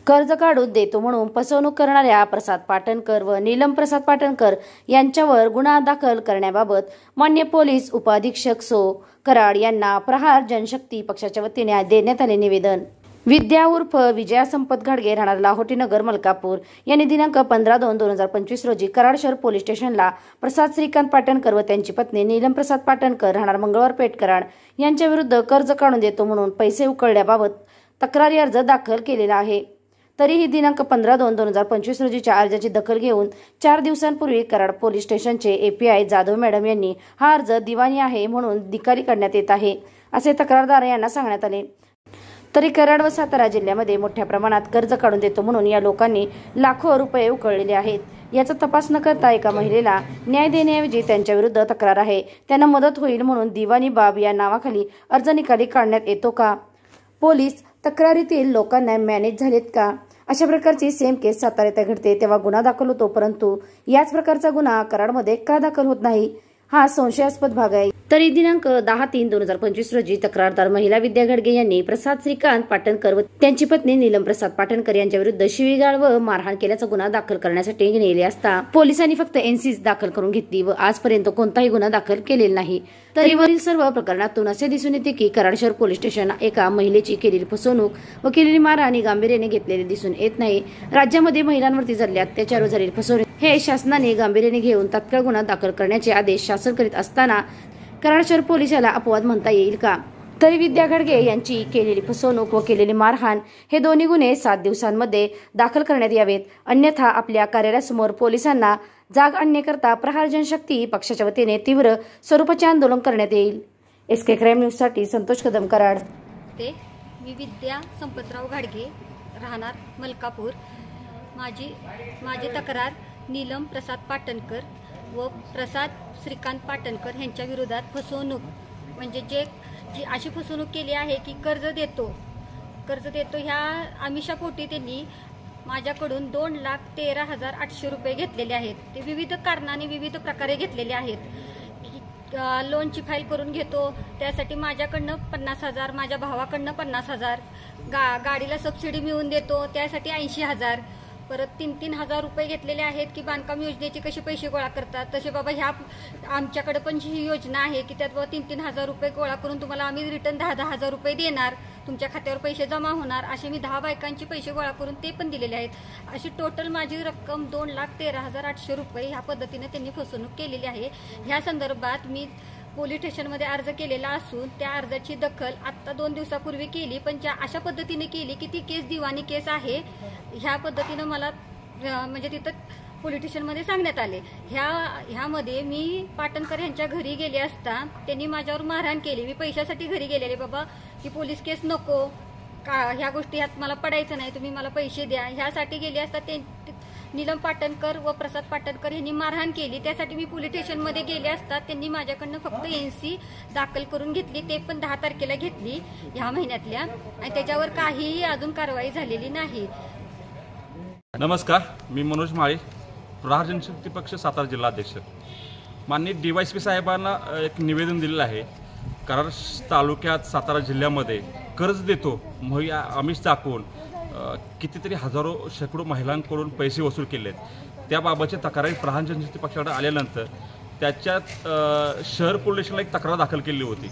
कर्ज काढून देतो म्हणून फसवणूक करणाऱ्या प्रसाद पाटणकर व नीलम प्रसाद पाटणकर यांच्यावर गुन्हा दाखल करण्याबाबत मान्य पोलीस उपअधीक्षक सो कराड यांना प्रहार जनशक्ती पक्षाच्या वतीने देण्यात आले निवेदन। विद्या उर्फ विजया संपत घाडगे राहणार लाहोटीनगर मलकापूर यांनी दिनांक 15/2/2025 रोजी कराड शहर पोलीस स्टेशनला प्रसाद श्रीकांत पाटणकर व त्यांची पत्नी नीलम प्रसाद पाटणकर राहणार मंगळवारपेठ कराड यांच्या विरुद्ध कर्ज काढून देतो म्हणून पैसे उकळल्याबाबत तक्रारी अर्ज दाखल केलेला आहे। तरीही दिनांक 15/2/2025 रोजीच्या अर्जाची दखल घेऊन 4 दिवसांपूर्वी कराड पोलीस स्टेशनचे एपीआय जाधव मॅडम यांनी हा अर्ज दिवाणी आहे म्हणून निकाली काढण्यात येत आहे असे तक्रारदार यांना सांगण्यात आले। तरी कराड व सातारा जिल्ह्यामध्ये मोठ्या प्रमाणात कर्ज काढून देतो म्हणून या लोकांनी लाखो रुपये उकळलेले आहेत। याचा तपास न करता एका महिलेला न्याय देण्याऐवजी त्यांच्या विरुद्ध तक्रार आहे, त्यांना मदत होईल म्हणून दिवाणी बाब या नावाखाली अर्ज निकाली काढण्यात येतो का? पोलीस तक्रारीतील लोकांना मॅनेज झालेत का? अशा प्रकारची सेम केस सातारा येथे घडते तेव्हा गुन्हा दाखल होतो, परंतु याच प्रकारचा गुन्हा कराडमध्ये का दाखल होत नाही हा संशयास्पद भाग आहे। तरी दिनांक 10/3/2025 रोजी तक्रारदार महिला विद्या घाडगे यांनी प्रसाद श्रीकांत पाटणकर व त्यांची पत्नी नीलम प्रसाद पाटणकर यांच्या विरुद्ध शिवीगाळ व मारहाण केल्याचा गुन्हा दाखल करण्यासाठी नेले असता पोलिसांनी फक्त एनसीच दाखल करून घेतली व आजपर्यंत कोणताही गुन्हा दाखल केलेला नाही। तरी वरील सर्व प्रकरणातून असे दिसून येते की कराड शहर पोलीस स्टेशन एका महिलेची केलेली फसवणूक व केलेली मारहाण गांभीर्याने घेतलेले दिसून येत नाही। राज्यामध्ये महिलांवरती झालेल्या अत्याचार व झालेली फसवणूक हे शासनाने गांभीर्याने घेऊन तात्काळ गुन्हा दाखल करण्याचे आदेश शासन करीत असताना कराड शहर पोलिसाला अपवाद म्हणता येईल का? तरी विद्या घाडगे यांची केलेली फसवणूक व केलेली मारहाण हे दोन्ही गुन्हे 7 दिवसांमध्ये दाखल करण्यात यावेत, अन्यथा आपल्या कार्यालयासमोर पोलिसांना जाग आणण्याकरता प्रहार जनशक्ती पक्षाच्या वतीने तीव्र स्वरूपाचे आंदोलन करण्यात येईल। SK क्राईम न्यूज साठी संतोष कदम, कराड। मी विद्या संपतराव घाडगे राहणार मलकापूर। माझी तक्रार नीलम प्रसाद पाटणकर व प्रसाद श्रीकांत पाटणकर यांच्या विरोधात फसवणूक म्हणजे जी अशी फसवणूक केली आहे की कर्ज देतो ह्या आमिषापोटी त्यांनी माझ्याकडून 2,13,800 रुपये घेतलेले आहेत। ते विविध कारणाने विविध प्रकारे घेतलेले आहेत। लोनची फाईल करून घेतो त्यासाठी माझ्याकडनं 50,000, माझ्या भावाकडनं 50,000, गाडीला सबसिडी मिळवून देतो त्यासाठी 80,000, परत 3,000 रुपये घेतलेले आहेत की बांधकाम योजनेचे कसे पैसे गोळा करतात तसे बाबा ह्या आमच्याकडे पण ही योजना आहे की त्यात 3,000 रुपये गोळा करून तुम्हाला आम्ही रिटर्न 10,000 रुपये देणार, तुमच्या खात्यावर पैसे जमा होणार, असे मी 10 बायकांचे पैसे गोळा करून ते पण दिलेले आहेत। अशी टोटल माझी रक्कम 2,13,800 रुपये ह्या पद्धतीने त्यांनी फसवणूक केलेली आहे। ह्या संदर्भात मी पोलीस स्टेशनमध्ये अर्ज केलेला असून त्या अर्जाची दखल आता 2 दिवसापूर्वी केली, पण अशा पद्धतीने केली की ती केस दिवाणी केस आहे ह्या पद्धतीनं मला म्हणजे तिथं पोलीस स्टेशनमध्ये सांगण्यात आले। ह्यामध्ये मी पाटणकर यांच्या घरी गेले असता त्यांनी माझ्यावर मारहाण केली। मी पैशासाठी घरी गेलेले, बाबा की पोलीस केस नको का, ह्या गोष्टी ह्यात मला पडायचं नाही, तुम्ही मला पैसे द्या, ह्यासाठी गेले असता ते नीलम पाटणकर व प्रसाद पाटणकर यांनी मारहाण केली। त्यासाठी मी पोलीस स्टेशनमध्ये गेले असता त्यांनी माझ्याकडनं फक्त एनसी दाखल करून घेतली, ते पण 10 तारखेला घेतली ह्या महिन्यातल्या, आणि त्याच्यावर काहीही अजून कारवाई झालेली नाही। नमस्कार, मी मनोज माळे, प्रहार जनशक्ती पक्ष सातारा जिल्हा अध्यक्ष। माननीय DYSP साहेबांना एक निवेदन दिलेलं आहे। कराड तालुक्यात सातारा जिल्ह्यामध्ये कर्ज देतो मग आमिष दाखवून कितीतरी हजारो शेकडो महिलांकडून पैसे वसूल केलेत। त्याबाबतची तक्रारी प्रहार जनशक्ती पक्षाकडे आल्यानंतर त्याच्यात शहर पोलीस स्टेशनला एक तक्रार दाखल केली होती।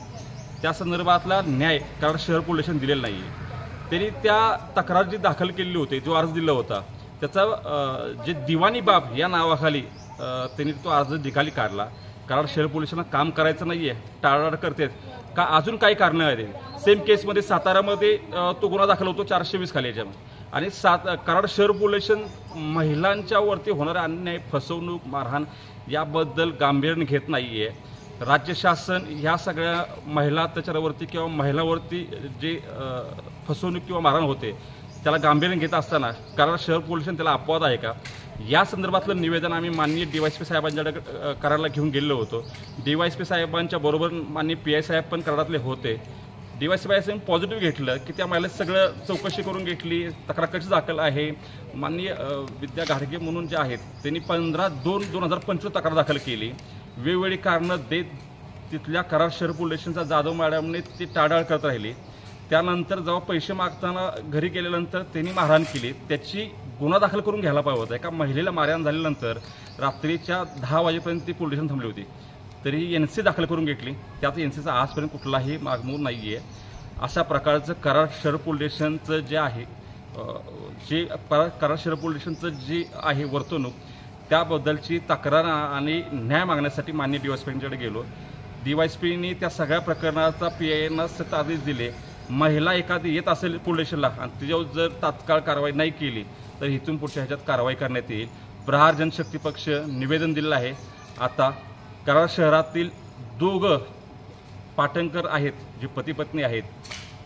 त्या संदर्भातला न्याय कराड शहर पोलीस स्टेशन दिलेला नाही आहे। त्यांनी त्या तक्रार जी दाखल केलेली होती, जो अर्ज दिला होता त्याचा जे दिवाणी बाब या नावाखाली त्यांनी तो अर्ज निकाली काढला। कराड शहर पोलिसांना काम करायचं नाही आहे, टाळाटाळ करतात का अजून काही कारणं आहेत? सेम केसमध्ये सातारामध्ये तो गुन्हा दाखल होतो 420 खाली याच्यामध्ये, आणि कराड शहर पोलीस महिलांच्या वरती होणारा अन्याय, फसवणूक, मारहाण याबद्दल गांभीर्याने घेत नाही आहे। राज्य शासन ह्या सगळ्या महिला अत्याचारावरती किंवा महिलांवरती जे फसवणूक किंवा मारहाण होते त्याला गांभीर्याने घेत असताना कराड शहर पोलीस त्याला अपवाद आहे का, या संदर्भातलं निवेदन आम्ही माननीय DYSP साहेबांच्याकडे कराडला घेऊन गेलो होतो। DYSP साहेबांच्या बरोबर माननीय PI साहेब पण कराडातले होते। DYSP साहेब पॉझिटिव्ह घेतलं की त्या महिला सगळं चौकशी करून घेतली, तक्रार कशी दाखल आहे। माननीय विद्या घाडगे म्हणून जे आहेत त्यांनी 15/2/2025 तक्रार दाखल केली। वेगवेगळी कारणं देत तिथल्या कराड शहर पोलीस स्टेशनचा जाधव मॅडमने ती टाळाटाळ करत राहिली। त्यानंतर जेव्हा पैसे मागताना घरी गेल्यानंतर त्यांनी मारहाण केली, त्याची गुन्हा दाखल करून घ्यायला पाहिजे होता. एका महिलेला मारहाण झाल्यानंतर रात्रीच्या 10 वाजेपर्यंत ती पोलीस स्टेशन थांबली होती, तरी NC दाखल करून घेतली. त्यात NCचा आजपर्यंत कुठलाही मागमूळ नाही आहे. अशा प्रकारचं कराड शहर पोलीस स्टेशनचं जे आहे कराड शहर पोलीस स्टेशनचं जे आहे वर्तणूक, त्याबद्दलची तक्रार आणि न्याय मागण्यासाठी माननीय DYSPंकडे गेलो. DYSPनी त्या सगळ्या प्रकरणाचा PIना सक्त आदेश दिले. महिला एखादी येत असेल पोलीस स्टेशनला आणि तिच्यावर जर तात्काळ कारवाई नाही केली तर इथून पुढच्या ह्याच्यात कारवाई करण्यात येईल. प्रहार जनशक्ती पक्ष निवेदन दिलेलं आहे. आता कराड शहरातील दोघं पाटणकर आहेत, जे पती पत्नी आहेत,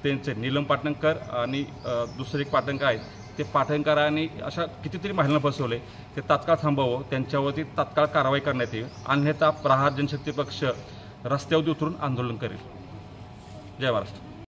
त्यांचे नीलम पाटणकर आणि दुसरे एक पाटणकर आहेत, ते पाटणकरांनी अशा कितीतरी महिलांना फसवले. ते तात्काळ थांबवावं, त्यांच्यावरती तात्काळ कारवाई करण्यात येईल. अन्यथा प्रहार जनशक्ती पक्ष रस्त्यावर उतरून आंदोलन करेल. जय महाराष्ट्र.